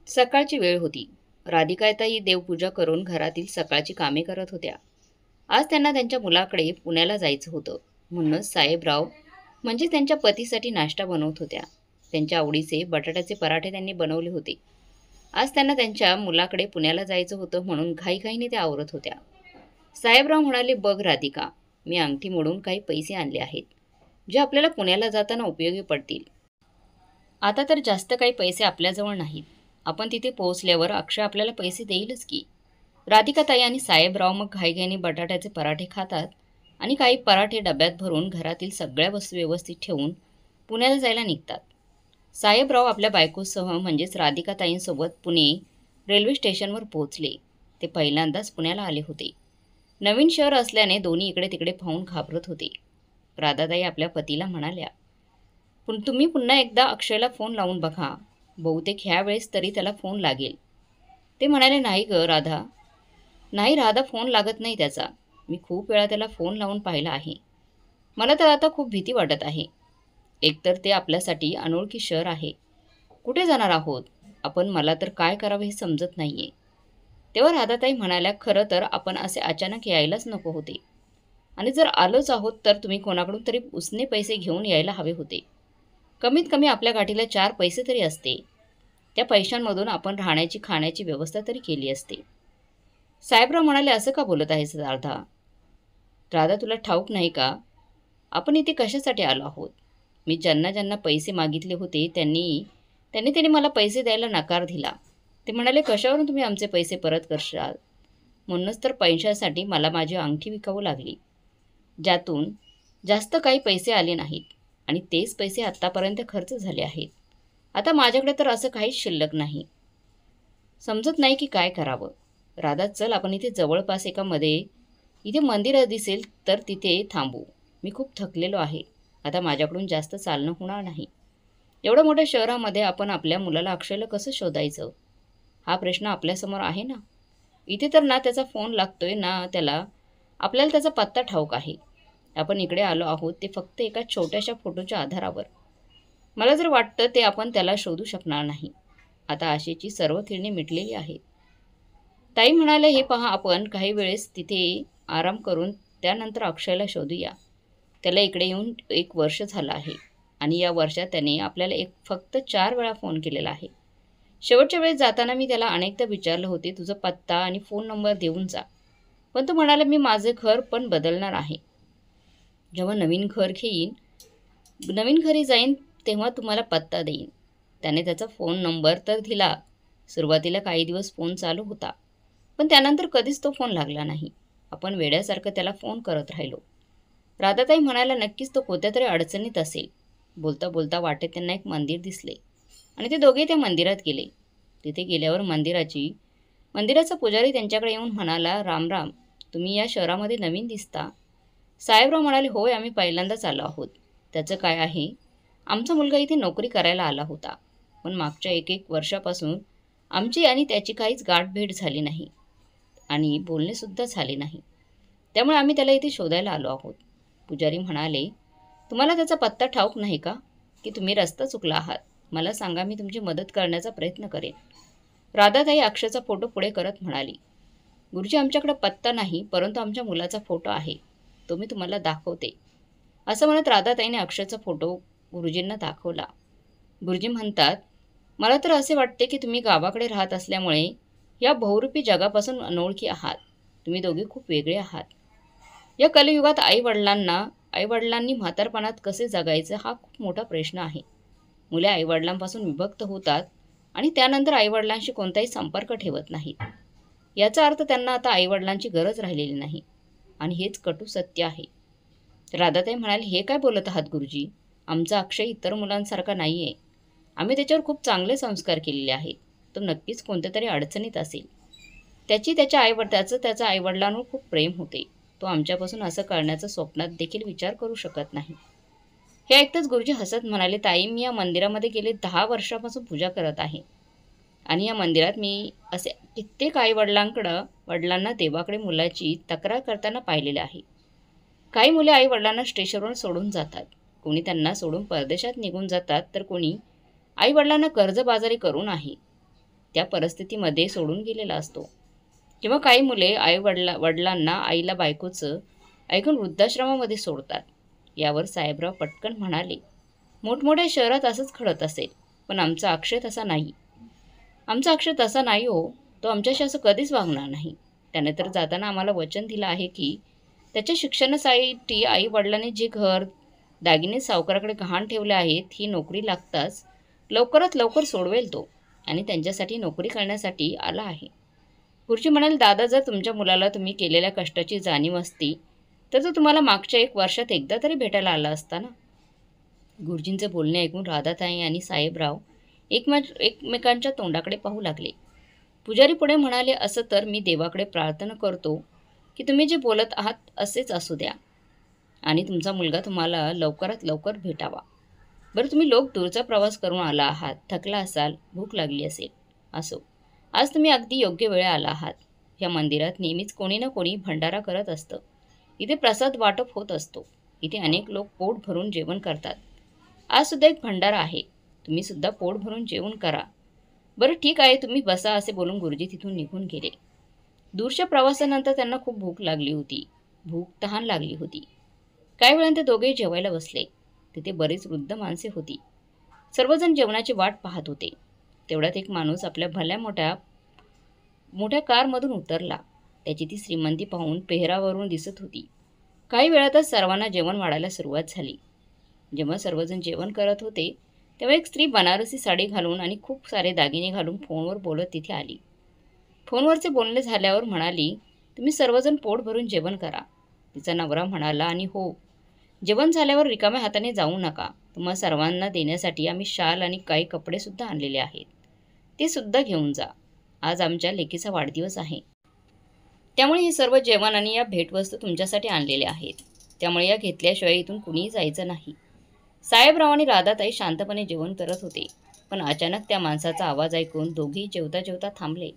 सकाळची वेळ होती. राधिकाताई देवपूजा करून घरातील सकाळची कामे करत होत्या. आज त्यांना त्यांच्या मुलाकडे पुण्याला जायचं होतं. म्हणूनच साहेबराव म्हणजे त्यांच्या पतीसाठी नाश्ता बनवत होत्या. त्यांच्या आवडीचे बटाट्याचे पराठे त्यांनी बनवले होते. आज त्यांना त्यांच्या मुलाकडे पुण्याला जायचं होतं म्हणून घाईघाईने त्या आवरत होत्या. साहेबराव म्हणाले, बघ राधिका, मी अंगठी मोडून काही पैसे आणले आहेत, जे आपल्याला पुण्याला जाताना उपयोगी पडतील. आता तर जास्त काही पैसे आपल्याजवळ नाहीत. आपण तिथे पोहोचल्यावर अक्षय आपल्याला पैसे देईलच की. राधिकाताई आणि साहेबराव मग घाईघाईने बटाट्याचे पराठे खातात आणि काही पराठे डब्यात भरून घरातील सगळ्या वस्तू व्यवस्थित ठेवून पुण्याला जायला निघतात. साहेबराव आपल्या बायकोसह म्हणजेच राधिकाताईंसोबत पुणे रेल्वे स्टेशनवर पोहोचले. ते पहिल्यांदाच पुण्याला आले होते. नवीन शहर असल्याने दोन्ही इकडे तिकडे पाहून घाबरत होते. राधाताई आपल्या पतीला म्हणाल्या, पण तुम्ही पुन्हा एकदा अक्षयला फोन लावून बघा. बहुतेक ह्या वेळेस तरी त्याला फोन लागेल. ते म्हणाले, नाही ग राधा. नाही राधा, फोन लागत नाही त्याचा. मी खूप वेळा त्याला फोन लावून पाहिला आहे. मला तर आता खूप भीती वाटत आहे. एकतर ते आपल्यासाठी अनोळखी शहर आहे. कुठे जाणार आहोत आपण? मला तर काय करावं हे समजत नाहीये. तेव्हा राधाताई म्हणाल्या, खरं तर आपण असे अचानक यायलाच नको होते. आणि जर आलोच आहोत तर तुम्ही कोणाकडून तरी उसने पैसे घेऊन यायला हवे होते. कमीत कमी आपल्या गाठीला 4 पैसे तरी असते. त्या पैशांमधून आपण राहण्याची खाण्याची व्यवस्था तरी केली असते. साहेबराव म्हणाले, असं का बोलत आहेस राधा? राधा, तुला ठाऊक नाही का आपण इथे कशासाठी आलो आहोत? मी ज्यांना ज्यांना पैसे मागितले होते त्यांनी मला पैसे द्यायला नकार दिला. ते म्हणाले, कशावरून तुम्ही आमचे पैसे परत करशाल? म्हणूनच तर पैशासाठी मला माझी अंगठी विकावं लागली, ज्यातून जास्त काही पैसे आले नाहीत. आणि तेच पैसे आत्तापर्यंत खर्च झाले आहेत. आता माझ्याकडे तर असं काहीच शिल्लक नाही. समजत नाही की काय करावं. राधा, चल आपण इथे जवळपास इथे मंदिर दिसेल तर तिथे थांबू. मी खूप थकलेलो आहे. आता माझ्याकडून जास्त चालणं होणार नाही. एवढ्या मोठ्या शहरामध्ये आपण आपल्या मुलाला अक्षयला कसं शोधायचं? हा प्रश्न आपल्यासमोर आहे ना. इथे तर ना त्याचा फोन लागतोय ना आपल्याला त्याचा पत्ता ठाऊक आहे. आपण इकडे आलो आहोत ते फक्त एका छोट्याशा फोटोच्या आधारावर. मला जर वाटतं ते आपण त्याला शोधू शकणार नाही. आता आशेची सर्व किरणे मिटलेली आहेत. ताई म्हणाले, हे पहा, आपण काही वेळेस तिथे आराम करून त्यानंतर अक्षयला शोधूया. त्याला इकडे येऊन 1 वर्ष झालं आहे आणि या वर्षात त्याने आपल्याला फक्त 4 वेळा फोन केलेला आहे. शेवटच्या वेळेस जाताना मी त्याला अनेकदा विचारलं होते, तुझा पत्ता आणि फोन नंबर देऊन जा. पण तो म्हणाला, मी माझं घर पण बदलणार आहे. जेव्हा नवीन घरी जाईन तेव्हा तुम्हाला पत्ता देईन. त्याने त्याचा फोन नंबर तर दिला. सुरुवातीला काही दिवस फोन चालू होता, पण त्यानंतर कधीच तो फोन लागला नाही. आपण वेड्यासारखं त्याला फोन करत राहिलो. राधाताई म्हणायला, नक्कीच तो कोणत्या तरी अडचणीत असेल. बोलता बोलता वाटेत त्यांना एक मंदिर दिसले आणि ते दोघे त्या मंदिरात गेले. तिथे गेल्यावर मंदिराचा पुजारी त्यांच्याकडे येऊन म्हणाला, राम राम, तुम्ही या शहरामध्ये नवीन दिसता. साहेबराव म्हणाले, होय, आम्ही पहिल्यांदाच आलो आहोत. त्याचं काय आहे, आमचा मुलगा इथे नोकरी करायला आला होता, पण मागच्या 1 वर्षापासून आमची आणि त्याची काहीच गाठभेट झाली नाही आणि बोलणेसुद्धा झाले नाही. त्यामुळे आम्ही त्याला इथे शोधायला आलो आहोत. पुजारी म्हणाले, तुम्हाला त्याचा पत्ता ठाऊक नाही का, की तुम्ही रस्ता चुकला आहात? मला सांगा, मी तुमची मदत करण्याचा प्रयत्न करेन. राधाताई अक्षयचा फोटो पुढे करत म्हणाली, गुरुजी, आमच्याकडे पत्ता नाही, परंतु आमच्या मुलाचा फोटो आहे. तो मी तुम्हाला दाखवते. असं म्हणत राधाताईने अक्षयचा फोटो गुरुजींना दाखवला. गुरुजी म्हणतात, मला तर असे वाटते की तुम्ही गावाकडे राहत असल्यामुळे या बहुरूपी जगापासून अनोळखी आहात. तुम्ही दोघे खूप वेगळे आहात. या कलियुगात आईवडिलांनी म्हातारपणात कसे जगायचं हा खूप मोठा प्रश्न आहे. मुले आईवडिलांपासून विभक्त होतात आणि त्यानंतर आईवडिलांशी कोणताही संपर्क ठेवत नाहीत. याचा अर्थ त्यांना आता आईवडिलांची गरज राहिलेली नाही आणि हेच कटू सत्य आहे. राधाताई म्हणाली, हे काय बोलत आहात गुरुजी? आमचा अक्षय इतर मुलांसारखा नाही आहे. आम्ही त्याच्यावर खूप चांगले संस्कार केलेले आहेत. तो नक्कीच कोणत्या तरी अडचणीत असेल. त्याच्या आईवडिलांवर खूप प्रेम होते. तो आमच्यापासून असं करण्याचा स्वप्नात देखील विचार करू शकत नाही. हे ऐकताच गुरुजी हसत म्हणाले, ताई, मी या मंदिरामध्ये गेले 10 वर्षापासून पूजा करत आहे आणि या मंदिरात मी असे कित्येक वडिलांना देवाकडे मुलाची तक्रार करताना पाहिलेले आहे. काही मुले आईवडिलांना स्टेशनवर सोडून जातात, कोणी त्यांना सोडून परदेशात निघून जातात, तर कोणी आईवडिलांना कर्जबाजारी करून आहे. त्या परिस्थितीमध्ये सोडून गेलेला असतो. किंवा काही मुले वडिलांना आईला बायकोचं ऐकून वृद्धाश्रमामध्ये सोडतात. यावर साहेबराव पटकन म्हणाले, मोठमोठ्या शहरात असंच घडत असेल, पण आमचा अक्षय तसा नाही. आमचा अक्षय तसा नाही हो. तो आमच्याशी असं कधीच वागणार नाही. त्याने तर जाताना आम्हाला वचन दिलं आहे की त्याच्या शिक्षणासाठी आई वडिलांनी जे घर दागिने सावकाराकडे गहाण ठेवले आहेत, ही नोकरी लागताच लवकरात लवकर सोडवेल तो आणि त्यांच्यासाठी नोकरी करण्यासाठी आला आहे. गुरुजी म्हणाले, दादा, जर तुमच्या मुलाला तुम्ही केलेल्या कष्टाची जाणीव असती तर तो तुम्हाला मागच्या 1 वर्षात एकदा तरी भेटायला आला असता ना. गुरुजींचे बोलणे ऐकून राधाताई आणि साहेबराव एकमेकांच्या तोंडाकडे पाहू लागले. पुजारी पुढे म्हणाले, असं तर मी देवाकडे प्रार्थना करतो की तुम्ही जे बोलत आहात असेच असू द्या आणि तुमचा मुलगा तुम्हाला लवकरात लवकर भेटावा. बरं, तुम्ही लोक दूरचा प्रवास करून आला आहात, थकला असाल, भूक लागली असेल. असो, आज तुम्ही अगदी योग्य वेळी आला आहात. या मंदिरात नेहमीच कोणी ना कोणी भंडारा करत असतं. इथे प्रसाद वाटप होत असतो. इथे अनेक लोक पोट भरून जेवण करतात. आज सुद्धा एक भंडारा आहे. तुम्ही सुद्धा पोट भरून जेवण करा. बरं, ठीक आहे, तुम्ही बसा, असे बोलून गुरुजी तिथून निघून गेले. दूरच्या प्रवासानंतर त्यांना खूप भूक लागली होती. तहान लागली होती. काही वेळाने ते दोघेही जेवायला बसले. तिथे बरीच वृद्ध माणसे होती. सर्वजण जेवणाची वाट पाहत होते. तेवढ्यात एक माणूस आपल्या भल्या मोठ्या कारमधून उतरला. त्याची ती श्रीमंती पाहून पेहरावरून दिसत होती. काही वेळातच सर्वांना जेवण वाढायला सुरुवात झाली. जेव्हा सर्वजण जेवण करत होते तेव्हा एक स्त्री बनारसी साडी घालून आणि खूप सारे दागिने घालून फोनवर बोलत तिथे आली. फोनवरचे बोलणे झाल्यावर म्हणाली, तुम्ही सर्वजण पोट भरून जेवण करा. तिचा नवरा म्हणाला, आणि हो, जेवण झाल्यावर रिकाम्या हाताने जाऊ नका. तुम्हा सर्वांना देण्यासाठी आम्ही शाल आणि काही कपडेसुद्धा आणलेले आहेत. ते सुद्धा घेऊन जा. आज आमच्या लेकीचा वाढदिवस आहे. त्यामुळे हे सर्व जेवण आणि या भेटवस्तू तुमच्यासाठी आणलेल्या आहेत. त्यामुळे या घेतल्याशिवाय इथून कुणीही जायचं नाही. साहेबराव आणि राधाताई शांतपणे जेवण करत होते. पण अचानक त्या माणसाचा आवाज ऐकून दोघेही जेवता जेवता थांबले.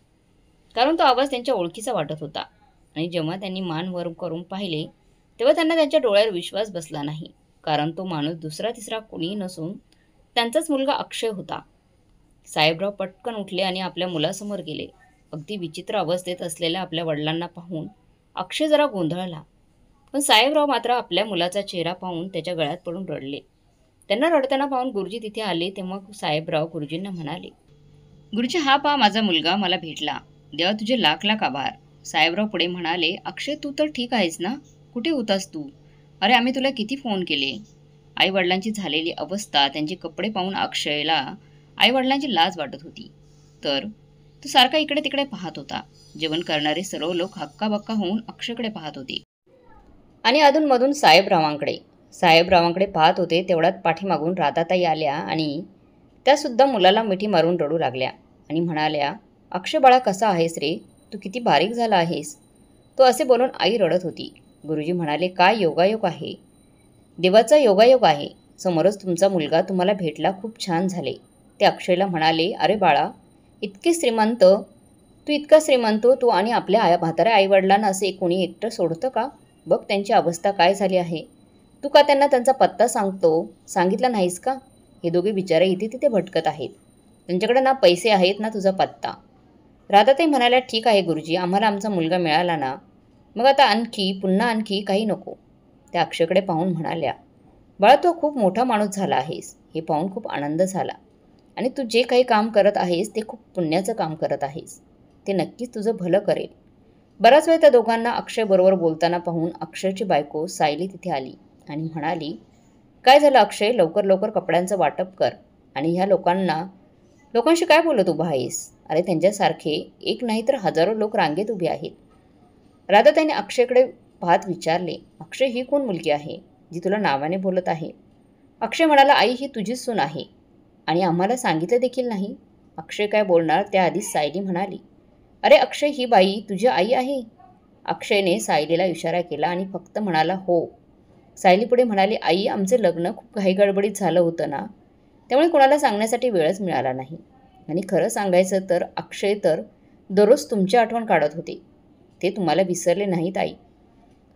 कारण तो आवाज त्यांच्या ओळखीचा वाटत होता. आणि जेव्हा त्यांनी मान वर करून पाहिले तेव्हा त्यांना त्यांच्या डोळ्यावर विश्वास बसला नाही. कारण तो माणूस दुसरा तिसरा कुणीही नसून त्यांचाच मुलगा अक्षय होता. साहेबराव पटकन उठले आणि आपल्या मुलासमोर गेले. अगदी विचित्र अवस्थेत असलेल्या आपल्या वडिलांना पाहून अक्षय जरा गोंधळला. पण साहेबराव मात्र आपल्या मुलाचा चेहरा पाहून त्याच्या गळ्यात पडून रडले. त्यांना रडताना पाहून गुरुजी तिथे आले. तेव्हा साहेबराव गुरुजींना म्हणाले, गुरुजी, हा पहा माझा मुलगा मला भेटला. देवा तुझे लाख लाख आभार. साहेबराव पुढे म्हणाले, अक्षय, तू तर ठीक आहेस ना? कुठे होतास तू? अरे, आम्ही तुला किती फोन केले. आईवडिलांची झालेली अवस्था, त्यांचे कपडे पाहून अक्षयला आईवडिलांची लाज वाटत होती. तर तो सारखा इकडे तिकडे पाहत होता. जेवण करणारे सर्व लोक हक्काबक्का होऊन अक्षयकडे पाहत होते आणि अधूनमधून साहेबरावांकडे पाहत होते. तेवढ्यात पाठीमागून राधाताई आल्या आणि त्यासुद्धा मुलाला मिठी मारून रडू लागल्या आणि म्हणाल्या, अक्षय बाळा, कसा आहेस रे? तू किती बारीक झाला आहेस. तो असे बोलून आई रडत होती. गुरुजी म्हणाले, काय योगायोग आहे. देवाचा योगायोग आहे. समोरच तुमचा मुलगा तुम्हाला भेटला. खूप छान झाले. ते अक्षयला म्हणाले, अरे बाळा, इतका श्रीमंत तू आणि आपल्या म्हाताऱ्या आईवडिलांना असे कोणी एकटं सोडतं का? बघ त्यांची अवस्था काय झाली आहे. तू का त्यांना त्यांचा पत्ता सांगितला नाहीस का? हे दोघे बिचारे इथे तिथे भटकत आहेत. त्यांच्याकडे ना पैसे आहेत ना तुझा पत्ता. राधाताई म्हणाल्या, ठीक आहे गुरुजी, आम्हाला आमचा मुलगा मिळाला ना, मग आता पुन्हा आणखी काही नको. त्या अक्षयकडे पाहून म्हणाल्या, बाळा, तू खूप मोठा माणूस झाला आहेस. हे पाहून खूप आनंद झाला. आणि तू जे काही काम करत आहेस ते खूप पुण्याचं काम करत आहेस. ते नक्कीच तुझं भलं करेल. बराच वेळ त्या दोघांना अक्षयबरोबर बोलताना पाहून अक्षयची बायको सायली तिथे आली आणि म्हणाली, काय झालं अक्षय, लवकर लवकर कपड्यांचं वाटप कर आणि ह्या लोकांशी काय बोलत उभा आहेस? अरे, त्यांच्यासारखे एक नाही तर हजारो लोक रांगेत उभे आहेत. राधाताईने अक्षयकडे पाहत विचारले, अक्षय, ही कोण मुलगी आहे जी तुला नावाने बोलत आहे? अक्षय म्हणाला, आई, ही तुझीच सून आहे आणि आम्हाला सांगितलं देखील नाही. अक्षय काय बोलणार त्याआधीच सायली म्हणाली, अरे अक्षय, ही बाई तुझी आई आहे. अक्षयने सायलीला इशारा केला आणि फक्त म्हणाला, हो. सायली पुढे म्हणाली, आई, आमचे लग्न खूप घाईगडबडीत झालं होतं ना, त्यामुळे कोणाला सांगण्यासाठी वेळच मिळाला नाही. आणि खरं सांगायचं तर अक्षय तर दररोज तुमची आठवण काढत होते. ते तुम्हाला विसरले नाहीत आई.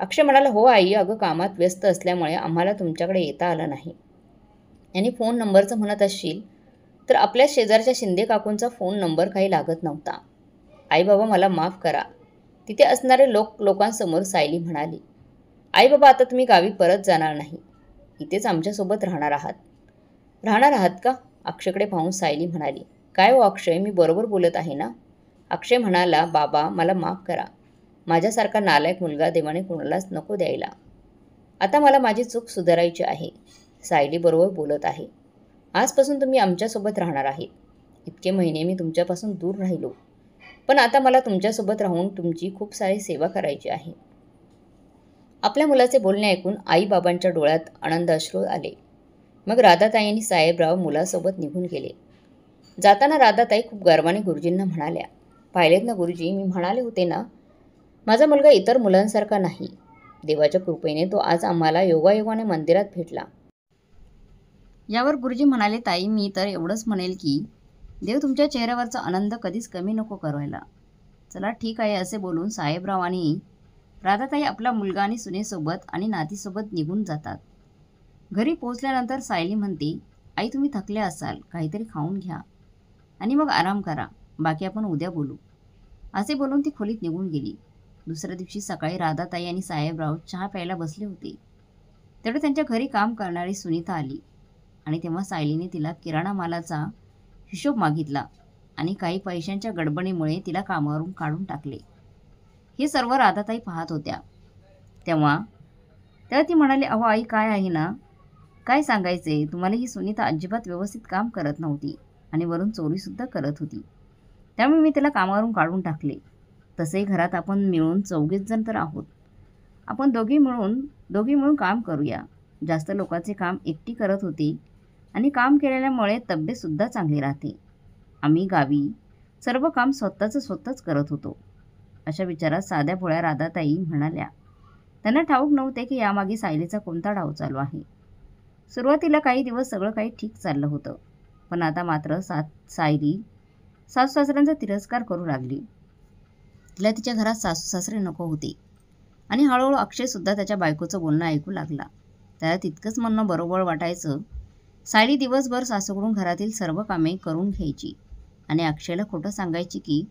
अक्षय म्हणाला, हो आई, अगं कामात व्यस्त असल्यामुळे आम्हाला तुमच्याकडे येता आलं नाही. आणि फोन नंबरचं म्हणत असशील तर आपल्या शेजारच्या शिंदे काकूंचा फोन नंबर काही लागत नव्हता. आई बाबा मला माफ करा, तिथे असणारे लोकांसमोर सायली म्हणाली. आई बाबा आता तुम्ही गावी परत जाणार नाही, इथेच आमच्यासोबत राहणार आहात का? अक्षयकडे पाहून सायली म्हणाली. काय हो अक्षय, मी बरोबर बोलत आहे ना? अक्षय म्हणाला, बाबा मला माफ करा, माझ्यासारखा नालायक मुलगा देवाने कोणालाच नको द्यायला. आता मला माझी चूक सुधारायची आहे. सायली बरोबर बोलत आहे. आजपासून तुम्ही आमच्यासोबत राहणार आहेत. इतके महिने मी तुमच्यापासून दूर राहिलो, पण आता मला तुमच्यासोबत राहून तुमची खूप सारी सेवा करायची आहे. आपल्या मुलाचे बोलणे ऐकून आईबाबांच्या डोळ्यात आनंद अश्रू आले. मग राधाताई आणि साहेबराव मुलासोबत निघून गेले. जाताना राधाताई खूप गर्वाने गुरुजींना म्हणाल्या, पाहिलेत ना गुरुजी, मी म्हणाले होते ना, माझा मुलगा इतर मुलांसारखा नाही. देवाच्या कृपेने तो आज आम्हाला योगायोगाने मंदिरात भेटला. यावर गुरुजी म्हणाले, ताई मी तर एवढंच म्हणेल की देव तुमच्या चेहऱ्यावरचा आनंद कधीच कमी नको करायला. चला ठीक आहे, असे बोलून साहेबराव आणि राधाताई आपला मुलगा आणि सुनेसोबत आणि नातीसोबत निघून जातात. घरी पोहोचल्यानंतर सायली म्हणते, आई तुम्ही थकले असाल, काहीतरी खाऊन घ्या आणि मग आराम करा, बाकी आपण उद्या बोलू. असे बोलून ती खोलीत निघून गेली. दुसऱ्या दिवशी सकाळी राधाताई आणि साहेबराव चहा प्यायला बसले होते. तेवढे त्यांच्या घरी काम करणारी सुनीता आली आणि तेव्हा सायलीने तिला किराणा मालाचा हिशोब मागितला आणि काही पैशांच्या गडबडीमुळे तिला कामावरून काढून टाकले. हे सर्व राधाताई पाहत होत्या. तेव्हा ती म्हणाली, अहो आई काय आहे ना, काय सांगायचे तुम्हाला, ही सुनीता अजिबात व्यवस्थित काम करत नव्हती आणि वरून चोरीसुद्धा करत होती. त्यामुळे मी तिला कामावरून काढून टाकले. तसेही घरात आपण मिळून 4 जण तर आहोत. आपण दोघी मिळून काम करूया. जास्त लोकांचे काम एकटी करत होते आणि काम केलेल्यामुळे तब्येतसुद्धा चांगली राहते. आम्ही गावी सर्व काम स्वतःच करत होतो. अशा विचारात साध्या भोळ्या राधाताई म्हणाल्या. त्यांना ठाऊक नव्हते की यामागे सायलीचा कोणता डाव चालू आहे. सुरुवातीला काही दिवस सगळं काही ठीक चाललं होतं, पण आता मात्र सायली सासू सासऱ्यांचा तिरस्कार करू लागली. तिला तिच्या घरात सासू सासरे नको होते आणि हळूहळू अक्षयसुद्धा त्याच्या बायकोचं बोलणं ऐकू लागला. त्याला तितकंच म्हणणं बरोबर वाटायचं. सायली दिवसभर सासूकडून घरातील सर्व कामे करून घ्यायची आणि अक्षयला खोटं सांगायची की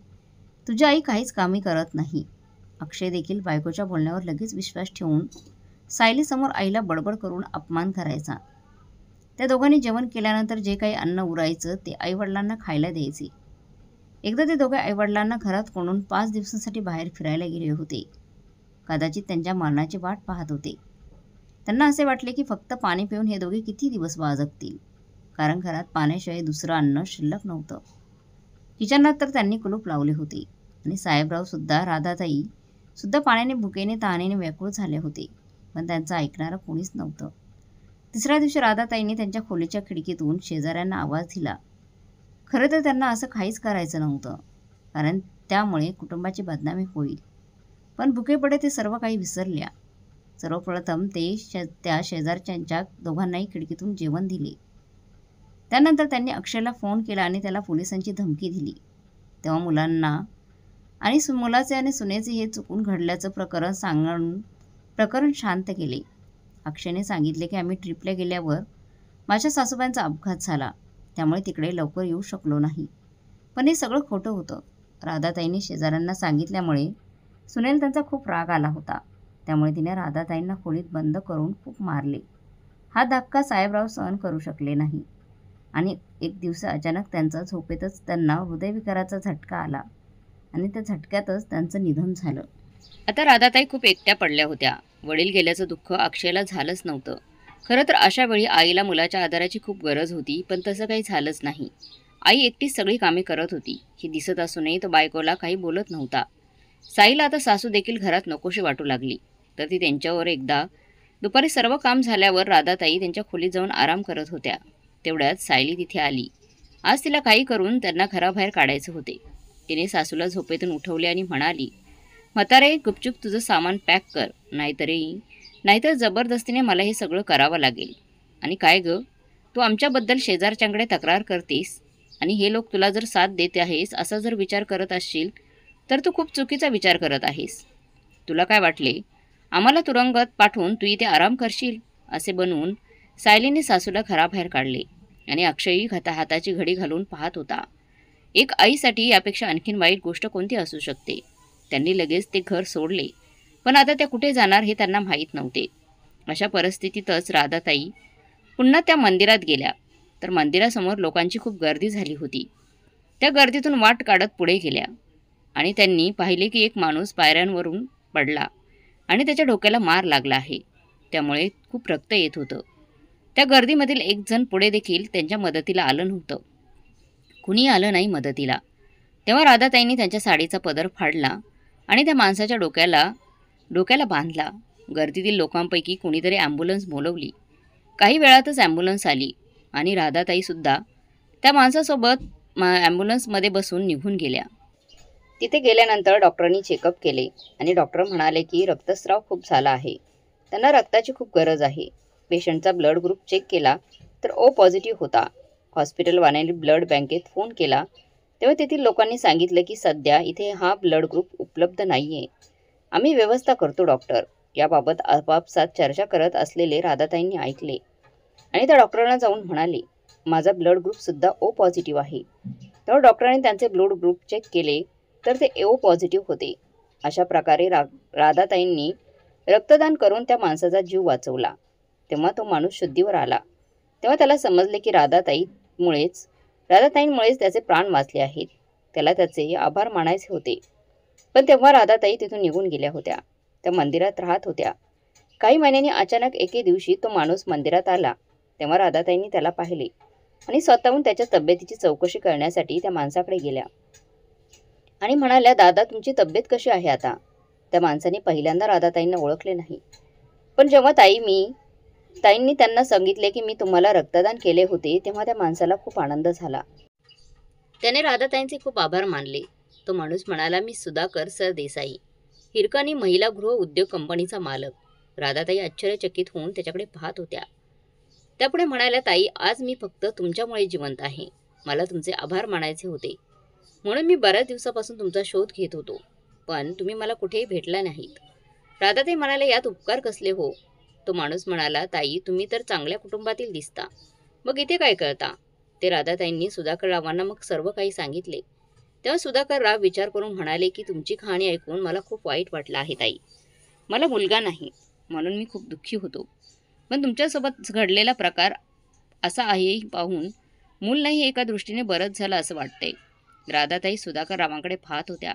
तुझी आई काहीच कामे करत नाही. अक्षय देखील बायकोच्या बोलण्यावर लगेच विश्वास ठेवून सायलीसमोर आईला बडबड करून अपमान करायचा. त्या दोघांनी जेवण केल्यानंतर जे काही अन्न उरायचं ते आईवडिलांना खायला द्यायचे. एकदा ते दोघे आईवडिलांना घरात कोंडून 5 दिवसांसाठी बाहेर फिरायला गेले होते. कदाचित त्यांच्या मरणाची वाट पाहत होते. त्यांना असे वाटले की फक्त पाणी पिऊन हे दोघे किती दिवस जगतील, कारण घरात पाण्याशिवाय दुसरं अन्न शिल्लक नव्हतं. किचनात तर त्यांनी कुलूप लावले होते आणि साहेबरावसुद्धा राधाताईसुद्धा पाण्याने भुकेने तहानेने व्याकुळ झाले होते, पण त्यांचं ऐकणारं कोणीच नव्हतं. तिसऱ्या दिवशी राधाताईंनी त्यांच्या खोलीच्या खिडकीतून शेजाऱ्यांना आवाज दिला. खरं तर त्यांना असं काहीच करायचं नव्हतं, कारण त्यामुळे कुटुंबाची बदनामी होईल. पण भुकेपडे ते सर्व काही विसरल्या. सर्वप्रथम त्या शेजारच्यांच्या दोघांनाही खिडकीतून जेवण दिले. त्यानंतर त्यांनी अक्षयला फोन केला आणि त्याला पोलिसांची धमकी दिली. तेव्हा मुलाचे आणि सुनेचे हे चुकून घडल्याचं प्रकरण शांत केले. अक्षयने सांगितले की आम्ही ट्रिपला गेल्यावर माझ्या सासूबाईंचा अपघात झाला, त्यामुळे तिकडे लवकर येऊ शकलो नाही. पण हे सगळं खोटं होतं. राधाताईंनी शेजाऱ्यांना सांगितल्यामुळे सुनेल त्यांचा खूप राग आला होता. त्यामुळे तिने राधाताईंना खोलीत बंद करून खूप मारले. हा धक्का साहेबराव सहन करू शकले नाही आणि एक दिवस अचानक त्यांचा झोपेतच त्यांना हृदयविकाराचा झटका आला आणि त्या झटक्यातच त्यांचं निधन झालं. आता राधाताई खूप एकट्या पडल्या होत्या. वडील गेल्याचं दुःख अक्षयला झालंच नव्हतं. खरं तर अशा वेळी आईला मुलाच्या आधाराची खूप गरज होती, पण तसं काही झालंच नाही. आई एकटीच सगळी कामे करत होती. ही दिसत असूनही तो बायकोला काही बोलत नव्हता. साईला आता सासू देखील घरात नकोशी वाटू लागली, तर ती त्यांच्यावर एकदा दुपारी सर्व काम झाल्यावर राधाताई त्यांच्या खोलीत जाऊन आराम करत होत्या. तेवढ्यात सायली तिथे आली. आज तिला काही करून त्यांना घराबाहेर काढायचे होते. तिने सासूला झोपेतून उठवले आणि म्हणाली, म्हातारे गुपचूप तुझं सामान पॅक कर, नाहीतर जबरदस्तीने मला हे सगळं करावं लागेल. आणि काय गं, तू आमच्याबद्दल शेजारच्यांकडे तक्रार करतेस आणि हे लोक तुला जर साथ देत आहेस असा जर विचार करत असशील तर तू खूप चुकीचा विचार करत आहेस. तुला काय वाटले, आम्हाला तुरुंगात पाठवून तू इथे आराम करशील? असे बनवून सायलीने सासूला घराबाहेर काढले. आणि अक्षयही हाताची घडी घालून पाहत होता. एक आईसाठी यापेक्षा आणखीन वाईट गोष्ट कोणती असू शकते. त्यांनी लगेच ते घर सोडले, पण आता त्या कुठे जाणार हे त्यांना माहीत नव्हते. अशा परिस्थितीतच राधाताई पुन्हा त्या मंदिरात गेल्या. तर मंदिरासमोर लोकांची खूप गर्दी झाली होती. त्या गर्दीतून वाट काढत पुढे गेल्या आणि त्यांनी पाहिले की एक माणूस पायऱ्यांवरून पडला आणि त्याच्या डोक्याला मार लागला आहे. त्यामुळे खूप रक्त येत होतं. त्या गर्दीमधील एक जण पुढे देखील त्यांच्या मदतीला आलं नव्हतं. कुणी आलं नाही मदतीला. तेव्हा राधाताईंनी त्यांच्या साडीचा पदर फाडला आणि त्या माणसाच्या डोक्याला बांधला. गर्दीतील लोकांपैकी कुणीतरी ॲम्ब्युलन्स बोलवली. काही वेळातच ॲम्ब्युलन्स आली आणि राधाताईसुद्धा त्या माणसासोबत ॲम्ब्युलन्समध्ये बसून निघून गेल्या. तिथे गेल्यानंतर डॉक्टरांनी चेकअप केले आणि डॉक्टर म्हणाले की रक्तस्राव खूप झाला आहे. त्यांना रक्ताची खूप गरज आहे. पेशंटचा ब्लड ग्रुप चेक केला तर ओ पॉझिटिव्ह होता. हॉस्पिटलवाल्याने ब्लड बँकेत फोन केला तेव्हा तेथील लोकांनी सांगितलं की सध्या इथे हा ब्लड ग्रुप उपलब्ध नाही आहे. आम्ही व्यवस्था करतो डॉक्टर. याबाबत आपापसात चर्चा करत असलेले राधाताईंनी ऐकले आणि त्या डॉक्टरांना जाऊन म्हणाले, माझा ब्लड ग्रुपसुद्धा ओ पॉझिटिव्ह आहे. तेव्हा डॉक्टरांनी त्यांचे ब्लड ग्रुप चेक केले तर ते ओ पॉझिटिव्ह होते. अशा प्रकारे राधाताईंनी रक्तदान करून त्या माणसाचा जीव वाचवला. तेव्हा तो माणूस शुद्धीवर आला. तेव्हा त्याला समजले की राधाताईंमुळेच त्याचे प्राण वाचले आहेत. त्याला त्याचे आभार मानायचे होते. पण तेव्हा राधाताई तिथून निघून गेल्या होत्या. त्या मंदिरात राहत होत्या. काही महिन्यांनी अचानक एके दिवशी तो माणूस मंदिरात आला. तेव्हा राधाताईंनी त्याला पाहिले आणि स्वतःहून त्याच्या तब्येतीची चौकशी करण्यासाठी त्या माणसाकडे गेल्या आणि म्हणाल्या, दादा तुमची तब्येत कशी आहे आता? त्या माणसाने पहिल्यांदा राधाताईंना ओळखले नाही. पण जेव्हा ताईंनी त्यांना सांगितले की मी तुम्हाला रक्तदान केले होते तेव्हा त्या माणसाला खूप आनंद झाला. त्याने राधाताईंचे खूप आभार मानले. तो माणूस म्हणाला, मी सुधाकर सरदेसाई, हिरकणी महिला गृह उद्योग कंपनीचा मालक. राधाताई आश्चर्यचकित होऊन त्याच्याकडे पाहत होत्या. त्यापुढे म्हणाल्या, ताई आज मी फक्त तुमच्यामुळे जिवंत आहे. मला तुमचे आभार मानायचे होते म्हणून मी बऱ्याच दिवसापासून तुमचा शोध घेत होतो, पण तुम्ही मला कुठेही भेटला नाहीत. राधाताई म्हणाले, यात उपकार कसले हो? तो माणूस म्हणाला, ताई तुम्ही तर चांगल्या कुटुंबातील दिसता, मग इथे काय करता? ते राधाताईंनी सुधाकररावांना मग सर्व काही सांगितले. तेव्हा सुधाकरराव विचार करून म्हणाले की तुमची कहाणी ऐकून मला खूप वाईट वाटलं आहे ताई. मला मुलगा नाही म्हणून मी खूप दुःखी होतो, पण तुमच्यासोबत घडलेला प्रकार असा आहे पाहून मूल नाही एका दृष्टीने बरंच झालं असं वाटतंय. राधाताई सुधाकररावांकडे पाहत होत्या.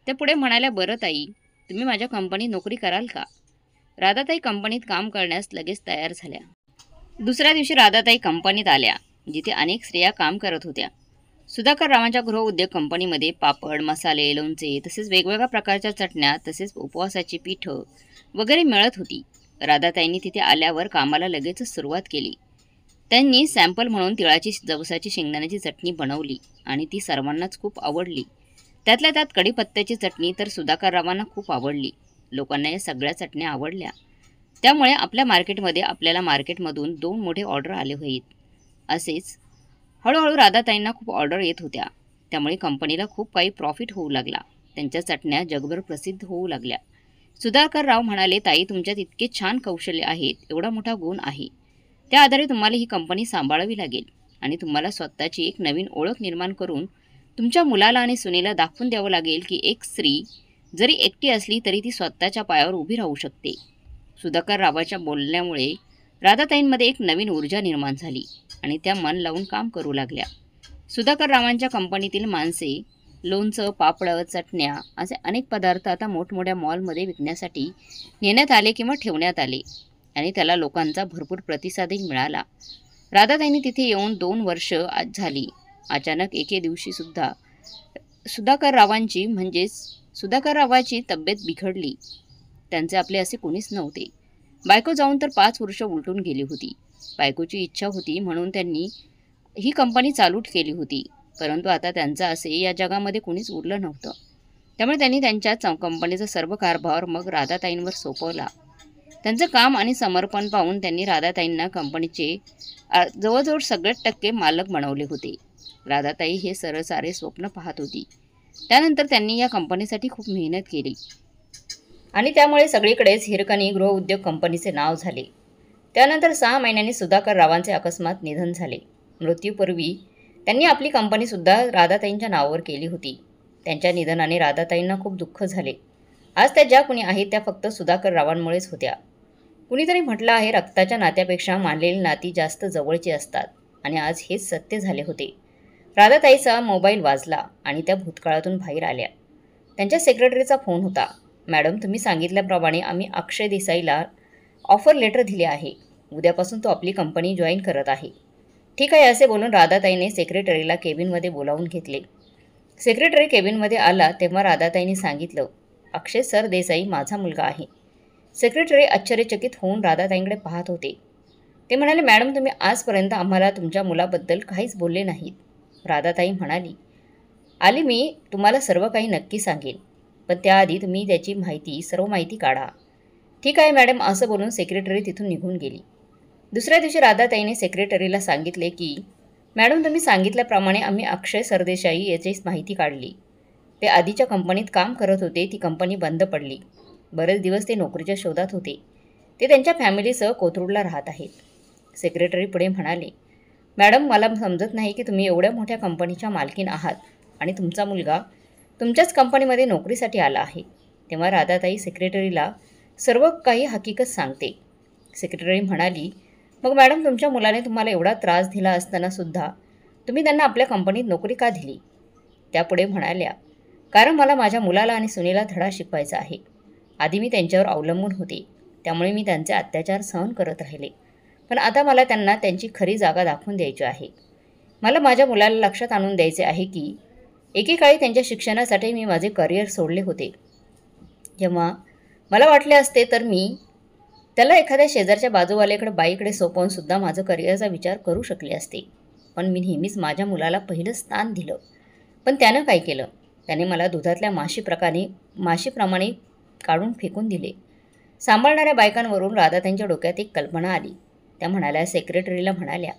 त्या पुढे म्हणाल्या, बरं ताई तुम्ही माझ्या कंपनीत नोकरी कराल का? राधाताई कंपनीत काम करण्यास लगेच तयार झाल्या. दुसऱ्या दिवशी राधाताई कंपनीत आल्या जिथे अनेक स्त्रिया काम करत होत्या. सुधाकररावांच्या गृह उद्योग कंपनीमध्ये पापड, मसाले, लोणचे तसेच वेगवेगळ्या प्रकारच्या चटण्या तसेच उपवासाची पीठं वगैरे मिळत होती. राधाताईंनी तिथे आल्यावर कामाला लगेचच सुरुवात केली. त्यांनी सॅम्पल म्हणून तिळाची, जवसाची, शेंगदाण्याची चटणी बनवली आणि ती सर्वांनाच खूप आवडली. त्यातल्या त्यात कढीपत्त्याची चटणी तर सुधाकररावांना खूप आवडली. लोकांना या सगळ्या चटण्या आवडल्या. त्यामुळे आपल्याला मार्केटमधून 2 मोठे ऑर्डर आले होते. असेच हळूहळू राधाताईंना खूप ऑर्डर येत होत्या. त्यामुळे कंपनीला खूप काही प्रॉफिट होऊ लागला. त्यांच्या चटण्या जगभर प्रसिद्ध होऊ लागल्या. सुधाकरराव म्हणाले, ताई तुमच्यात इतके छान कौशल्य आहेत, एवढा मोठा गुण आहे, त्या आधारे तुम्हाला ही कंपनी सांभाळावी लागेल आणि तुम्हाला स्वतःची एक नवीन ओळख निर्माण करून तुमच्या मुलाला आणि सुनेला दाखवून द्यावं लागेल की एक स्त्री जरी एकटी असली तरी ती स्वतःच्या पायावर उभी राहू शकते. सुधाकररावाच्या बोलण्यामुळे राधाताईंमध्ये एक नवीन ऊर्जा निर्माण झाली आणि त्या मन लावून काम करू लागल्या. सुधाकररावांच्या कंपनीतील माणसे लोणचं, पापड, चटण्या असे अनेक पदार्थ आता मोठमोठ्या मॉलमध्ये विकण्यासाठी नेण्यात आले किंवा ठेवण्यात आले आणि त्याला लोकांचा भरपूर प्रतिसादही मिळाला. राधाताईंनी तिथे येऊन 2 वर्ष झाली. अचानक एके दिवशी सुधाकररावाची तब्येत बिघडली. त्यांचे आपले असे कोणीच नव्हते. बायको जाऊन तर 5 वर्ष उलटून गेली होती. बायकोची इच्छा होती म्हणून त्यांनी ही कंपनी चालू केली होती, परंतु आता त्यांचं असे या जगामध्ये कोणीच उरलं नव्हतं. त्यामुळे त्यांनी त्यांच्या कंपनीचा सर्व कारभार मग राधाताईंवर सोपवला. त्यांचं काम आणि समर्पण पाहून त्यांनी राधाताईंना कंपनीचे जवळजवळ सगळ्यात टक्के मालक बनवले होते. राधाताई हे सारे स्वप्न पाहत होती. त्यानंतर त्यांनी या कंपनीसाठी खूप मेहनत केली आणि त्यामुळे सगळीकडेच हिरकणी गृह उद्योग कंपनीचे नाव झाले. त्यानंतर 6 महिन्यांनी सुधाकररावांचे अकस्मात निधन झाले. मृत्यूपूर्वी त्यांनी आपली कंपनीसुद्धा राधाताईंच्या नावावर केली होती. त्यांच्या निधनाने राधाताईंना खूप दुःख झाले. आज त्या ज्या कुणी आहेत त्या फक्त सुधाकर रावांमुळेच होत्या. कुणीतरी म्हटलं आहे, रक्ताच्या नात्यापेक्षा मानलेली नाती जास्त जवळची असतात आणि आज हेच सत्य झाले होते. राधाताईचा मोबाईल वाजला आणि त्या भूतकाळातून बाहेर आल्या. त्यांच्या सेक्रेटरीचा फोन होता. मॅडम, तुम्ही सांगितल्याप्रमाणे आम्ही अक्षय देसाईला ऑफर लेटर दिले आहे. उद्यापासून तो आपली कंपनी जॉईन करत आहे. ठीक आहे, असे बोलून राधाताईने सेक्रेटरीला केबिनमध्ये बोलावून घेतले. सेक्रेटरी केबिनमध्ये आला तेव्हा राधाताईंनी सांगितलं, अक्षय सर देसाई माझा मुलगा आहे. सेक्रेटरी आश्चर्यचकित होऊन राधाताईंकडे पाहत होते. ते म्हणाले, मॅडम, तुम्ही आजपर्यंत आम्हाला तुमच्या मुलाबद्दल काहीच बोलले नाहीत. राधाताई म्हणाली, आली मी तुम्हाला सर्व काही नक्की सांगेन, पण त्याआधी तुम्ही त्याची सर्व माहिती काढा. ठीक आहे मॅडम, असं बोलून सेक्रेटरी तिथून निघून गेली. दुसऱ्या दिवशी राधाताईने सेक्रेटरीला सांगितले की मॅडम, तुम्ही सांगितल्याप्रमाणे आम्ही अक्षय सरदेसाई याची माहिती काढली. ते आधीच्या कंपनीत काम करत होते. ती कंपनी बंद पडली. बरेच दिवस ते नोकरीच्या शोधात होते. ते त्यांच्या फॅमिलीसह कोथरूडला राहत आहेत. सेक्रेटरी पुढे म्हणाले, मॅडम, मला समजत नाही की तुम्ही एवढ्या मोठ्या कंपनीच्या मालकीण आहात आणि तुमचा मुलगा तुमच्याच कंपनीमध्ये नोकरीसाठी आला आहे. तेव्हा राधाताई सेक्रेटरीला सर्व काही हकीकत सांगते. सेक्रेटरी म्हणाली, मग मॅडम, तुमच्या मुलाने तुम्हाला एवढा त्रास दिला असतानासुद्धा तुम्ही त्यांना आपल्या कंपनीत नोकरी का दिली? त्या पुढे म्हणाल्या, कारण मला माझ्या मुलाला आणि सुनेला धडा शिकवायचा आहे. आधी मी त्यांच्यावर अवलंबून होते, त्यामुळे मी त्यांचे अत्याचार सहन करत राहिले. पण आता मला त्यांना त्यांची खरी जागा दाखवून द्यायची आहे. मला माझ्या मुलाला लक्षात आणून द्यायचे आहे की एकेकाळी त्यांच्या शिक्षणासाठी मी माझे करिअर सोडले होते. जेव्हा मला वाटले असते तर मी त्याला एखाद्या शेजारच्या बाजूवाल्याकडे बाईकडे सोपवूनसुद्धा माझं करिअरचा विचार करू शकले असते. पण मी नेहमीच माझ्या मुलाला पहिलं स्थान दिलं. पण त्यानं काय केलं? त्याने मला दुधातल्या माशीप्रमाणे काढून फेकून दिले. सांभाळणाऱ्या बायकांवरून राधाताईंच्या डोक्यात एक कल्पना आली. त्या म्हणाल्या, सेक्रेटरीला म्हणाल्या,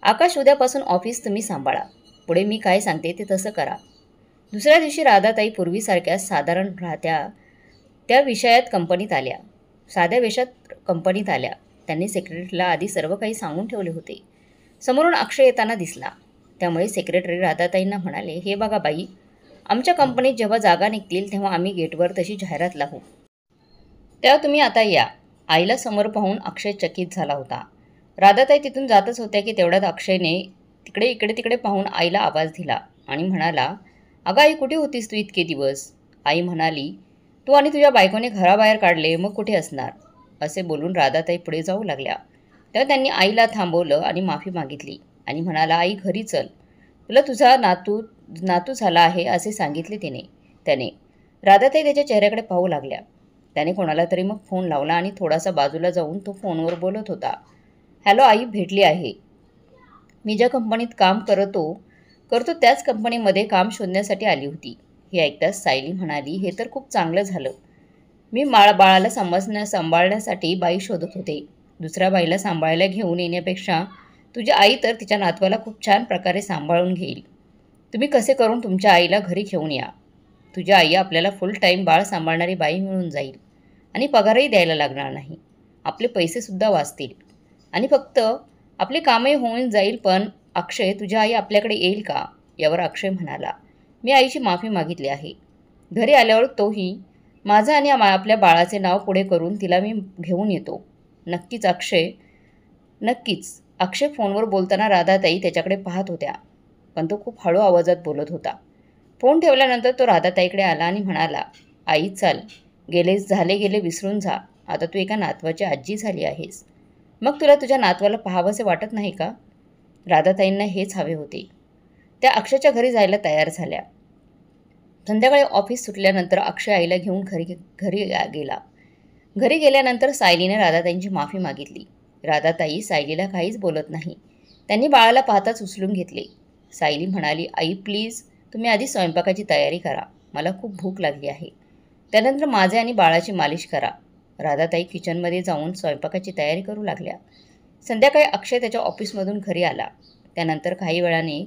आकाश, उद्यापासून ऑफिस तुम्ही सांभाळा. पुढे मी काय सांगते ते तसं करा. दुसऱ्या दिवशी राधाताई पूर्वीसारख्या साधारण राहत्या त्या विषयात कंपनीत आल्या. साध्या वेशात कंपनीत आल्या. त्यांनी सेक्रेटरीला आधी सर्व काही सांगून ठेवले होते. समोरून अक्षय येताना दिसला. त्यामुळे सेक्रेटरी राधाताईंना म्हणाले, हे बघा बाई, आमच्या कंपनीत जेव्हा जागा निघतील तेव्हा आम्ही गेटवर तशी जाहिरात लावू. तेव्हा तुम्ही आता या. आईला समोर पाहून अक्षय चकित झाला होता. राधाताई तिथून जातच होत्या की तेवढ्यात अक्षयने इकडे तिकडे पाहून आईला आवाज दिला आणि म्हणाला, अगं आई, कुठे होतीस तू इतके दिवस? आई म्हणाली, तू आणि तुझ्या बायकोने घराबाहेर काढले, मग कुठे असणार? असे बोलून राधाताई पुढे जाऊ लागल्या. तेव्हा त्यांनी आईला थांबवलं आणि माफी मागितली आणि म्हणाला, आई, घरी चल. तुला तुझा नातू झाला आहे असे सांगितले त्याने. राधाताई त्याच्या चेहऱ्याकडे पाहू लागल्या. त्याने कोणाला तरी मग फोन लावला आणि थोडासा बाजूला जाऊन तो फोनवर बोलत होता. हॅलो आई, भेटली आहे. मी ज्या कंपनीत काम करतो त्याच कंपनीमध्ये काम शोधण्यासाठी आली होती. हे ऐकताच सायली म्हणाली, हे तर खूप चांगलं झालं. मी बाळाला सांभाळण्यासाठी बाई शोधत होते. दुसऱ्या बाईला सांभाळायला घेऊन येण्यापेक्षा तुझी आई तर तिच्या नातवाला खूप छान प्रकारे सांभाळून घेईल. तुम्ही कसे करून तुमच्या आईला घरी घेऊन या. तुझी आई आपल्याला फुल टाईम बाळ सांभाळणारी बाई मिळून जाईल आणि पगारही द्यायला लागणार नाही. आपले पैसेसुद्धा वाचतील आणि फक्त आपले कामही होऊन जाईल. पण अक्षय, तुझी आई आपल्याकडे येईल का? यावर अक्षय म्हणाला, मी आईची माफी मागितली आहे. घरी आल्यावर तोही माझं आणि आपल्या बाळाचे नाव पुढे करून तिला मी घेऊन येतो. नक्कीच अक्षय फोनवर बोलताना राधाताई त्याच्याकडे पाहत होत्या, पण तो खूप हळू आवाजात बोलत होता. फोन ठेवल्यानंतर तो राधाताईकडे आला आणि म्हणाला, आई चाल, गेले विसरून जा. आता तू एका नातवाची आजी झाली आहेस. मग तुला तुझ्या नातवाला पाहावंसे वाटत नाही का? राधाताईंना हेच हवे होते. त्या अक्षयच्या घरी जायला तयार झाल्या. संध्याकाळी ऑफिस सुटल्यानंतर अक्षय आईला घेऊन घरी गेला. घरी गेल्यानंतर सायलीने राधाताईंची माफी मागितली. राधाताई सायलीला काहीच बोलत नाही. त्यांनी बाळाला पाहताच उचलून घेतले. सायली म्हणाली, आई प्लीज, तुम्ही आधी स्वयंपाकाची तयारी करा. मला खूप भूक लागली आहे. त्यानंतर माझे आणि बाळाची मालिश करा. राधाताई किचनमध्ये जाऊन स्वयंपाकाची तयारी करू लागल्या. संध्याकाळी अक्षय त्याच्या ऑफिसमधून घरी आला. त्यानंतर काही वेळाने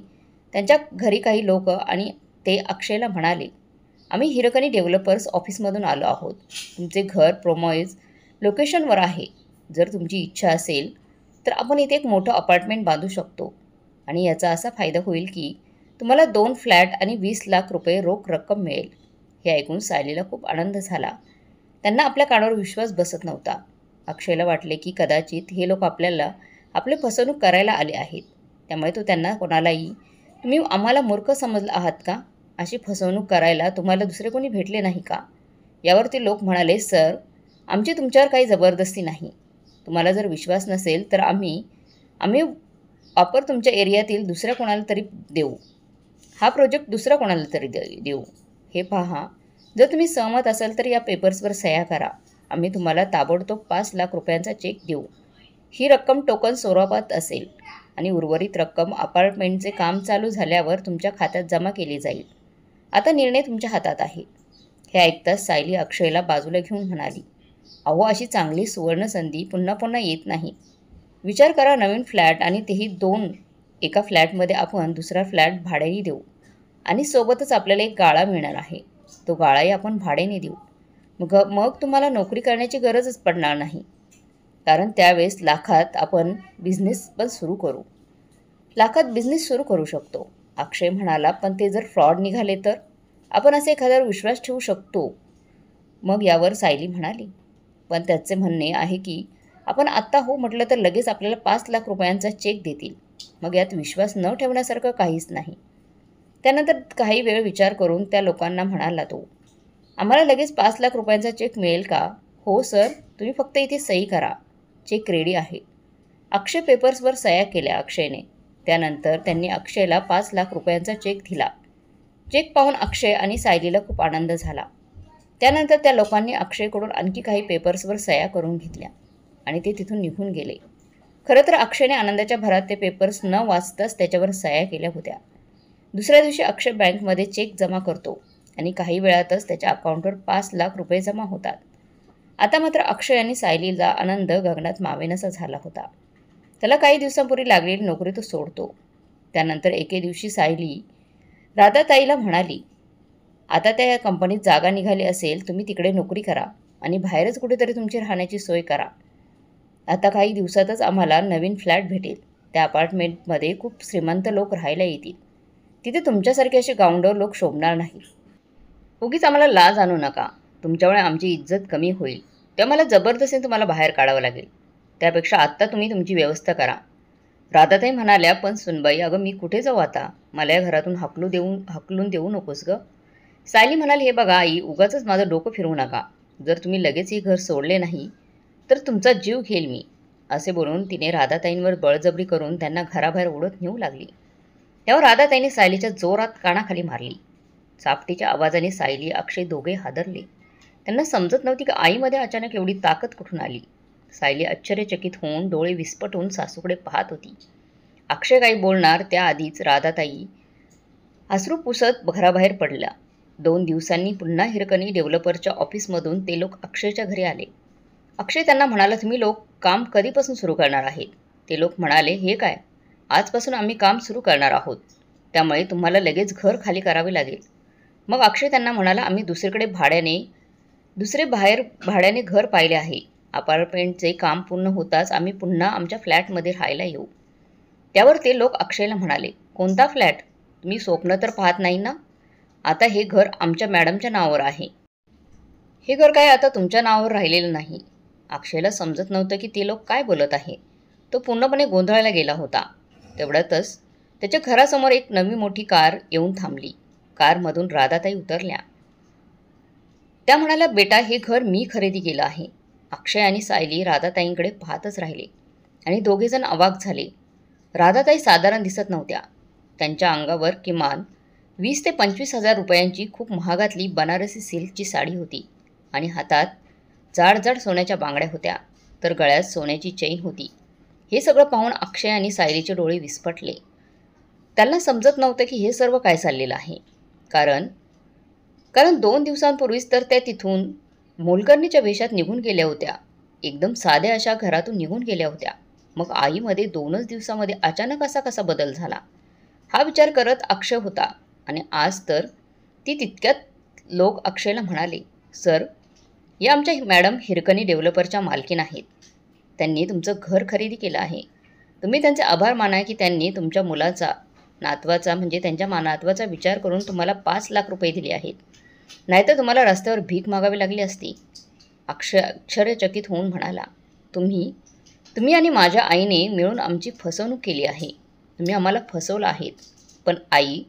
त्यांच्या घरी काही लोक आणि ते अक्षयला म्हणाले, आम्ही हिरकणी डेव्हलपर्स ऑफिसमधून आलो आहोत. तुमचे घर प्रोमोइज लोकेशनवर आहे. जर तुमची इच्छा असेल तर आपण इथे एक मोठं अपार्टमेंट बांधू शकतो आणि याचा असा फायदा होईल की तुम्हाला 2 फ्लॅट आणि 20 लाख रुपये रोख रक्कम मिळेल. हे ऐकून सायलीला खूप आनंद झाला. त्यांना आपल्या कानावर विश्वास बसत नव्हता. अक्षयला वाटले की कदाचित हे लोक आपल्याला आपली फसवणूक करायला आले आहेत. त्यामुळे तो त्यांना कोणालाही, तुम्ही आम्हाला मूर्ख समजला आहात का? अशी फसवणूक करायला तुम्हाला दुसरे कोणी भेटले नाही का? यावर ते लोक म्हणाले, सर, आमची तुमच्यावर काही जबरदस्ती नाही. तुम्हाला जर विश्वास नसेल तर आम्ही वापर तुमच्या एरियातील दुसऱ्या कोणाला तरी देऊ. हा प्रोजेक्ट दुसरा कोणाला तरी देऊ. हे पहा, जर तुम्ही सहमत असाल तर या पेपर्सवर सह्या करा. आम्ही तुम्हाला ताबडतोब 5 लाख रुपयांचा चेक देऊ. ही रक्कम टोकन स्वरूपात असेल आणि उर्वरित रक्कम अपार्टमेंटचे काम चालू झाल्यावर तुमच्या खात्यात जमा केली जाईल. आता निर्णय तुमच्या हातात आहे. हे ऐकताच सायली अक्षयला बाजूला घेऊन म्हणाली, अहो, अशी चांगली सुवर्ण संधी पुन्हा पुन्हा येत नाही. विचार करा, नवीन फ्लॅट आणि तेही 2. एका फ्लॅटमध्ये आपण दुसरा फ्लॅट भाड्याने देऊ आणि सोबतच आपल्याला एक गाळा मिळणार आहे. तो गाळाही आपण भाड्याने देऊ. मग तुम्हाला नोकरी करण्याची गरजच पडणार नाही. कारण त्यावेळेस लाखात बिझनेस सुरू करू शकतो. अक्षय म्हणाला, पण ते जर फ्रॉड निघाले तर? आपण असे एखाद्यावर विश्वास ठेवू शकतो? मग यावर सायली म्हणाली, पण त्याचे म्हणणे आहे की आपण आत्ता हो म्हटलं तर लगेच आपल्याला 5 लाख रुपयांचा चेक देतील. मग यात विश्वास न ठेवण्यासारखं काहीच नाही. त्यानंतर काही वेळ विचार करून त्या लोकांना म्हणाला तो, आम्हाला लगेच 5 लाख रुपयांचा चेक मिळेल का? हो सर, तुम्ही फक्त इथे सही करा. चेक रेडी आहे. अक्षय पेपर्सवर सह्या केल्या अक्षयने. त्यानंतर त्यांनी अक्षयला 5 लाख रुपयांचा चेक दिला. चेक पाहून अक्षय आणि सायलीला खूप आनंद झाला. त्यानंतर त्या लोकांनी अक्षयकडून आणखी काही पेपर्सवर सह्या करून घेतल्या आणि ते तिथून निघून गेले. खरं तर अक्षयने आनंदाच्या भरात ते पेपर्स न वाचताच त्याच्यावर सह्या केल्या होत्या. दुसऱ्या दिवशी अक्षय बँकमध्ये चेक जमा करतो आणि काही वेळातच त्याच्या अकाउंटवर 5 लाख रुपये जमा होतात. आता मात्र अक्षय आणि सायलीला आनंद गगनात मावेनासा झाला होता. त्याला काही दिवसांपूर्वी लागलेली नोकरी तो सोडतो. त्यानंतर एके दिवशी सायली राधाताईला म्हणाली, आता त्या कंपनीत जागा निघाली असेल, तुम्ही तिकडे नोकरी करा आणि बाहेरच कुठेतरी तुमची राहण्याची सोय करा. आता काही दिवसातच आम्हाला नवीन फ्लॅट भेटेल. त्या अपार्टमेंटमध्ये खूप श्रीमंत लोक राहायला येतील. तिथे तुमच्यासारखे असे गावंढळ लोक शोभणार नाही. उगीच आम्हाला लाज आणू नका. तुमच्यामुळे आमची इज्जत कमी होईल. तेव्हा मला जबरदस्तीने तुम्हाला बाहेर काढावं लागेल. त्यापेक्षा आत्ता तुम्ही तुमची व्यवस्था करा. राधाताई म्हणाल्या, पण सुनबाई, अगं मी कुठे जाऊ आता? मला या घरातून हकलून देऊ नकोस गं. सायली म्हणाली, हे बघा आई, उगाचच माझं डोकं फिरवू नका. जर तुम्ही लगेच हे घर सोडले नाही तर तुमचा जीव घेईल मी. असे बोलून तिने राधाताईंवर बळजबरी करून त्यांना घराबाहेर ओढत नेऊ लागली. तेव्हा राधाताईने सायलीच्या जोरात कानाखाली मारली. चापटीच्या आवाजाने सायली, अक्षय दोघे हादरले. त्यांना समजत नव्हती की आईमध्ये अचानक एवढी ताकद कुठून आली. सायली आश्चर्यचकित होऊन डोळे विस्फटून सासूकडे पाहत होती. अक्षय काही बोलणार त्याआधीच राधाताई अश्रू पुसत घराबाहेर पडल्या. 2 दिवसांनी पुन्हा हिरकणी डेव्हलपरच्या ऑफिसमधून ते लोक अक्षयच्या घरी आले. अक्षय त्यांना म्हणाला, तुम्ही लोक काम कधीपासून सुरू करणार आहेत? ते लोक म्हणाले, हे काय, आजपासून आम्ही काम सुरू करणार आहोत. त्यामुळे तुम्हाला लगेच घर खाली करावे लागेल. मग अक्षय त्यांना म्हणाला, आम्ही दुसरे बाहेर भाड्याने घर पाहिले आहे. अपार्टमेंटचे काम पूर्ण होताच आम्ही पुन्हा आमच्या फ्लॅटमध्ये राहायला येऊ. त्यावर ते लोक अक्षयला म्हणाले, कोणता फ्लॅट? तुम्ही स्वप्न तर पाहत नाही ना? आता हे घर आमच्या मॅडमच्या नावावर आहे. हे घर काय आता तुमच्या नावावर राहिलेलं नाही. अक्षयला समजत नव्हतं की ते लोक काय बोलत आहे. तो पूर्णपणे गोंधळायला गेला होता. तेवढ्यातच त्याच्या घरासमोर एक नवी मोठी कार येऊन थांबली. कारमधून राधाताई उतरल्या. त्या म्हणाल्या, बेटा, हे घर मी खरेदी केलं आहे. अक्षय आणि सायली राधाताईंकडे पाहतच राहिले आणि दोघेजण अवाक झाले. राधाताई साधारण दिसत नव्हत्या. त्यांच्या अंगावर किमान 20 ते 25 हजार रुपयांची खूप महागातली बनारसी सिल्कची साडी होती आणि हातात जाड सोन्याच्या बांगड्या होत्या, तर गळ्यात सोन्याची चैन होती. हे सगळं पाहून अक्षय आणि सायलीचे डोळे विस्फटले. त्यांना समजत नव्हतं की हे सर्व काय चाललेलं आहे. कारण 2 दिवसांपूर्वीच तर त्या तिथून मोलकरणीच्या वेशात निघून गेल्या होत्या. एकदम साध्या अशा घरातून निघून गेल्या होत्या. मग आईमध्ये 2च दिवसामध्ये अचानक असा कसा बदल झाला? हा विचार करत अक्षय होता आणि आज तर तितक्यात लोक अक्षयला म्हणाले, सर, या आमच्या मॅडम हिरकणी डेव्हलपरच्या मालकीण आहेत. त्यांनी तुमचं घर खरेदी केलं आहे. तुम्ही त्यांचे आभार माना की त्यांनी तुमच्या मुलाचा नातवाचा म्हणजे त्यांच्या नातवाचा विचार करून तुम्हाला 5 लाख रुपये दिले आहेत. नाहीतर तुम्हाला रस्त्यावर भीक मागावी लागली असती. आश्चर्यचकित होऊन म्हणाला, तुम्ही आणि माझ्या आईने मिळून आमची फसवणूक केली आहे. तुम्ही आम्हाला फसवलं आहेत. पण आई,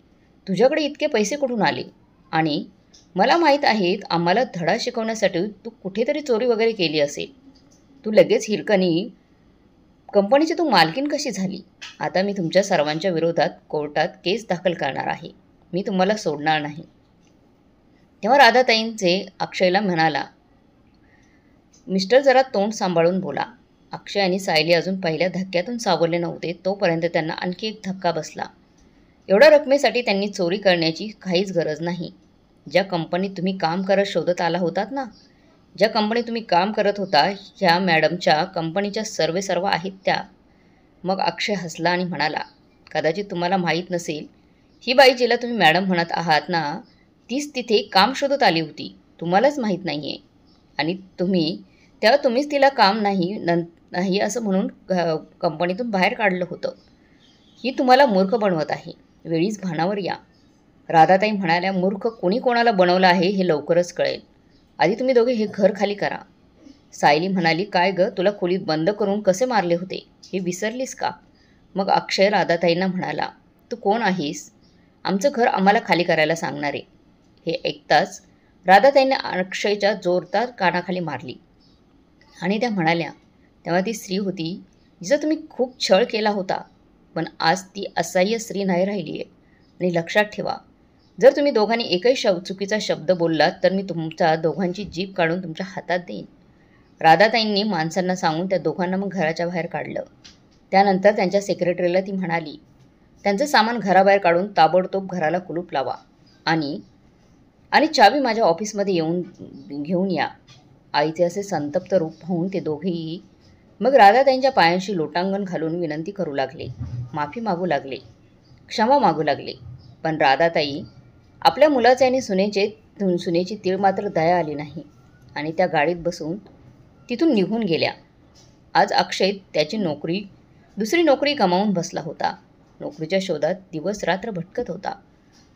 तुझ्याकडे इतके पैसे कुठून आले? आणि मला माहीत आहेत आम्हाला धडा शिकवण्यासाठी तू कुठेतरी चोरी वगैरे केली असेल. तू लगेच हिरकणी कंपनीची तू मालकीण कशी झाली? आता मी तुमच्या सर्वांच्या विरोधात कोर्टात केस दाखल करणार आहे. मी तुम्हाला सोडणार नाही. तेव्हा राधाताईंचे अक्षयला म्हणाला, मिस्टर जरा तोंड सांभाळून बोला. अक्षय आणि सायली अजून पहिल्या धक्क्यातून सावरले नव्हते तोपर्यंत त्यांना आणखी एक धक्का बसला. एवढ्या रकमेसाठी त्यांनी चोरी करण्याची काहीच गरज नाही. ज्या कंपनीत तुम्ही काम करत शोधत आला होतात ना, ज्या कंपनीत तुम्ही काम करत होता, ह्या मॅडमच्या कंपनीच्या सर्व आहेत त्या. मग अक्षय हसला आणि म्हणाला, कदाचित तुम्हाला माहीत नसेल, ही बाई जिला तुम्ही मॅडम म्हणत आहात ना, तीच तिथे काम शोधत आली होती. तुम्हालाच माहीत नाही आहे. आणि तुम्हीच तिला काम नाही असं म्हणून कंपनीतून बाहेर काढलं होतं. ही तुम्हाला मूर्ख बनवत आहे. वेळीच भानावर या. राधाताई म्हणाल्या, मूर्ख कोणी कोणाला बनवलं आहे हे लवकरच कळेल. आधी तुम्ही दोघे हे घर खाली करा. सायली म्हणाली, काय गं, तुला खोलीत बंद करून कसे मारले होते हे विसरलीस का? मग अक्षय राधाताईंना म्हणाला, तू कोण आहेस? आमचं घर आम्हाला खाली करायला सांगणारे. हे ऐकताच राधाताईंनी अक्षयच्या जोरदार कानाखाली मारली आणि त्या म्हणाल्या, तेव्हा ती स्त्री होती जिचा तुम्ही खूप छळ केला होता, पण आज ती असह्य स्त्री नाही राहिली आहे. आणि लक्षात ठेवा, जर तुम्ही दोघांनी एकही चुकीचा शब्द बोललात तर मी तुमच्या दोघांची जीभ काढून तुमच्या हातात देईन. राधाताईंनी माणसांना सांगून त्या दोघांना मग घराच्या बाहेर काढलं. त्यानंतर त्यांच्या सेक्रेटरीला ती म्हणाली, त्यांचं सामान घराबाहेर काढून ताबडतोब घराला कुलूप लावा आणि चावी माझ्या ऑफिसमध्ये घेऊन या. आईचे असे संतप्त रूप पाहून ते दोघेही मग राधाताईंच्या पायांशी लोटांगण घालून विनंती करू लागले, माफी मागू लागले, क्षमा मागू लागले. पण राधाताई आपल्या मुलाचे आणि सुनेची तीळ मात्र दया आली नाही आणि त्या गाडीत बसून तिथून निघून गेल्या. आज अक्षय त्याची दुसरी नोकरी गमावून बसला होता. नोकरीच्या शोधात दिवस रात्र भटकत होता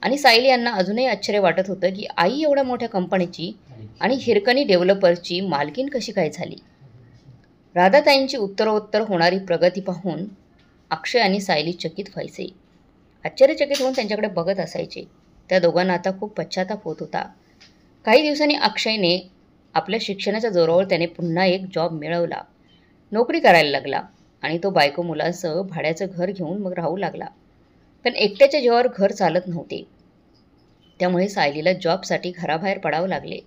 आणि सायली यांना अजूनही आश्चर्य वाटत होतं की आई एवढ्या मोठ्या कंपनीची आणि हिरकणी डेव्हलपर्सची मालकीण कशी काय झाली. राधाताईंची उत्तरोत्तर होणारी प्रगती पाहून अक्षय आणि सायली चकित व्हायचे. आश्चर्यचकित होऊन त्यांच्याकडे बघत असायचे. त्या दोघांना आता खूप पश्चाताप होत होता. काही दिवसांनी अक्षयने आपल्या शिक्षणाच्या जोरावर त्याने पुन्हा एक जॉब मिळवला, नोकरी करायला लागला आणि तो बायको मुलांसह भाड्याचं घर घेऊन मग राहू लागला. पण एकट्याच्या जीवावर घर चालत नव्हते. त्यामुळे सायलीला जॉबसाठी घराबाहेर पडावं लागले.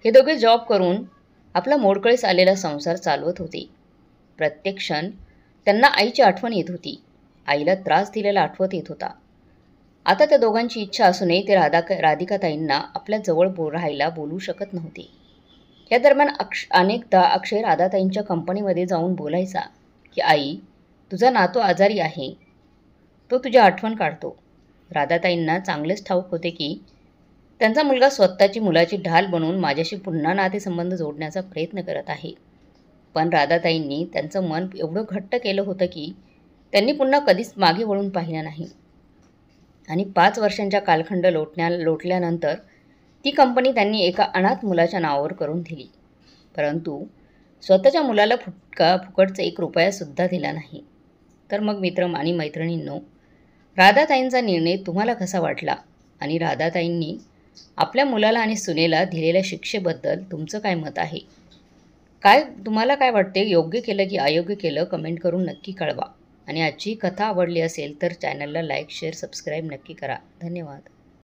हे दोघे जॉब करून आपला मोडकळीस आलेला संसार चालवत होते. प्रत्येक क्षण त्यांना आईची आठवण येत होती. आईला त्रास दिलेला आठवत येत होता. आता त्या दोघांची इच्छा असूनही ते राधिकाताईंना आपल्या जवळ राहायला बोलू शकत नव्हते. या दरम्यान अनेकदा अक्षय राधाताईंच्या कंपनीमध्ये जाऊन बोलायचा की आई, तुझा नातू आजारी आहे, तो तुझी आठवण काढतो. राधाताईंना चांगलेच ठाऊक होते की त्यांचा मुलगा स्वतःची मुलाची ढाल बनवून माझ्याशी पुन्हा नातेसंबंध जोडण्याचा प्रयत्न करत आहे. पण राधाताईंनी त्यांचं मन एवढं घट्ट केलं होतं की त्यांनी पुन्हा कधीच मागे वळून पाहिलं नाही. आणि 5 वर्षांच्या कालखंड लोटल्यानंतर ती कंपनी त्यांनी एका अनाथ मुलाच्या नावावर करून दिली. परंतु स्वतःच्या मुलाला फुकटचा 1 रुपयासुद्धा दिला नाही. तर मग मित्र आणि मैत्रिणींनो, राधाताईंचा निर्णय तुम्हाला कसा वाटला आणि राधाताईंनी आपल्या मुलाला आणि सुनेला दिलेल्या शिक्षेबद्दल तुमचं काय मत आहे? तुम्हाला काय वाटते, योग्य केलं की अयोग्य केलं, कमेंट करून नक्की कळवा. आणि आजची कथा आवडली असेल तर चॅनलला लाईक, शेअर, सबस्क्राईब नक्की करा. धन्यवाद.